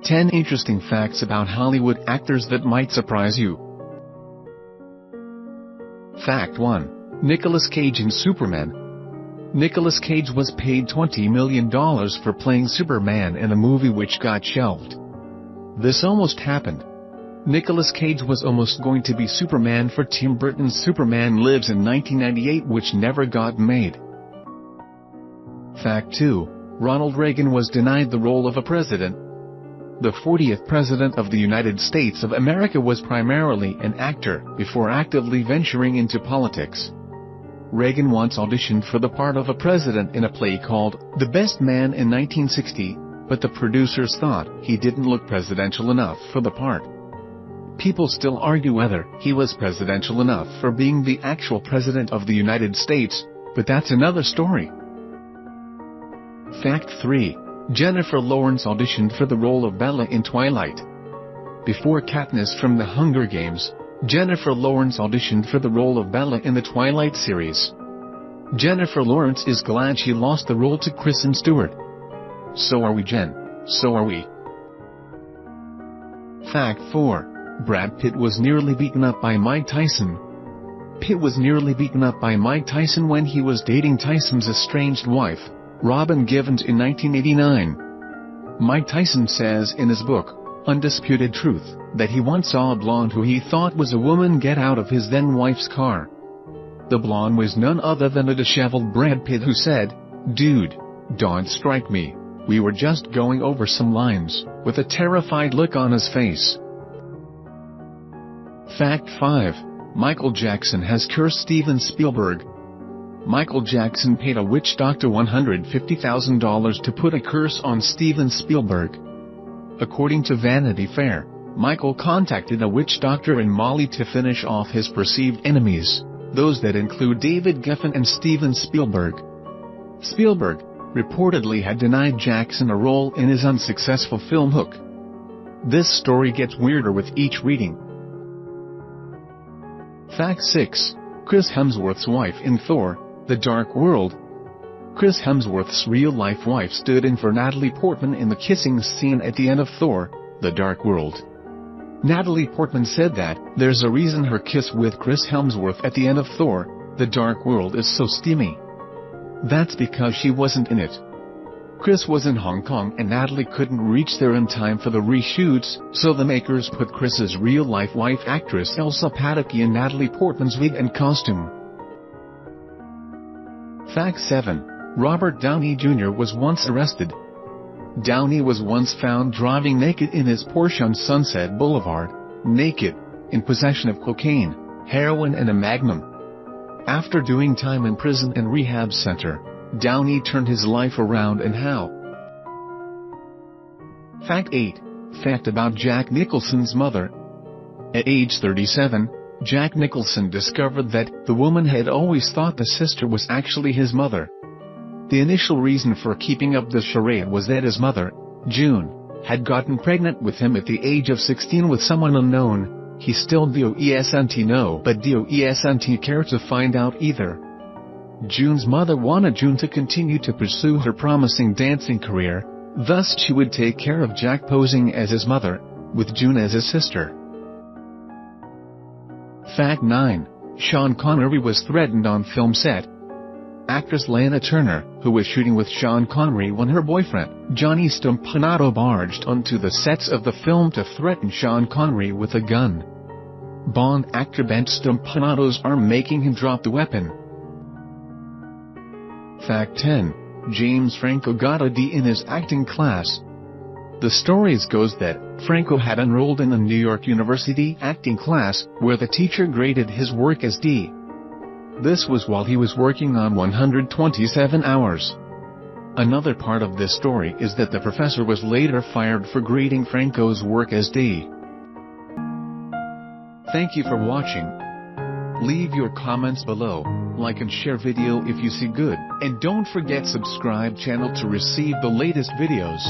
10 interesting facts about Hollywood actors that might surprise you. Fact 1. Nicolas Cage in Superman. Nicolas Cage was paid $20 million for playing Superman in a movie which got shelved. This almost happened. Nicolas Cage was almost going to be Superman for Tim Burton's Superman Lives in 1998, which never got made. Fact 2. Ronald Reagan was denied the role of a president. The 40th President of the United States of America was primarily an actor before actively venturing into politics. Reagan once auditioned for the part of a president in a play called The Best Man in 1960, but the producers thought he didn't look presidential enough for the part. People still argue whether he was presidential enough for being the actual President of the United States, but that's another story. Fact 3. Jennifer Lawrence auditioned for the role of Bella in Twilight. Before Katniss from The Hunger Games, Jennifer Lawrence auditioned for the role of Bella in the Twilight series. Jennifer Lawrence is glad she lost the role to Kristen Stewart. So are we, Jen. So are we. Fact 4. Brad Pitt was nearly beaten up by Mike Tyson. Pitt was nearly beaten up by Mike Tyson when he was dating Tyson's estranged wife, Robin Givens, in 1989. Mike Tyson says in his book, Undisputed Truth, that he once saw a blonde who he thought was a woman get out of his then-wife's car. The blonde was none other than a disheveled Brad Pitt, who said, "Dude, don't strike me. We were just going over some lines," with a terrified look on his face. Fact 5. Michael Jackson has cursed Steven Spielberg. Michael Jackson paid a witch doctor $150,000 to put a curse on Steven Spielberg. According to Vanity Fair, Michael contacted a witch doctor in Mali to finish off his perceived enemies, those that include David Geffen and Steven Spielberg. Spielberg reportedly had denied Jackson a role in his unsuccessful film Hook. This story gets weirder with each reading. Fact 6. Chris Hemsworth's wife in Thor: The Dark World. Chris Hemsworth's real-life wife stood in for Natalie Portman in the kissing scene at the end of Thor: The Dark World. Natalie Portman said that there's a reason her kiss with Chris Hemsworth at the end of Thor: The Dark World is so steamy. That's because she wasn't in it. Chris was in Hong Kong and Natalie couldn't reach there in time for the reshoots, so the makers put Chris's real-life wife, actress Elsa Pataky, in Natalie Portman's wig and costume. Fact 7. Robert Downey Jr. was once arrested. Downey was once found driving naked in his Porsche on Sunset Boulevard, naked, in possession of cocaine, heroin and a Magnum. After doing time in prison and rehab center, Downey turned his life around, and how? Fact 8. Fact about Jack Nicholson's mother. At age 37, Jack Nicholson discovered that the woman had always thought the sister was actually his mother. The initial reason for keeping up the charade was that his mother, June, had gotten pregnant with him at the age of 16 with someone unknown. He still doesn't know, but doesn't care to find out either. June's mother wanted June to continue to pursue her promising dancing career, thus she would take care of Jack posing as his mother, with June as his sister. Fact 9. Sean Connery was threatened on film set. Actress Lana Turner, who was shooting with Sean Connery when her boyfriend, Johnny Stompanato, barged onto the sets of the film to threaten Sean Connery with a gun. Bond actor bent Stompanato's arm, making him drop the weapon. Fact 10. James Franco got a D in his acting class. The stories goes that Franco had enrolled in a New York University acting class, where the teacher graded his work as D. This was while he was working on 127 hours. Another part of this story is that the professor was later fired for grading Franco's work as D. Thank you for watching. Leave your comments below, like and share video if you see good, and don't forget subscribe channel to receive the latest videos.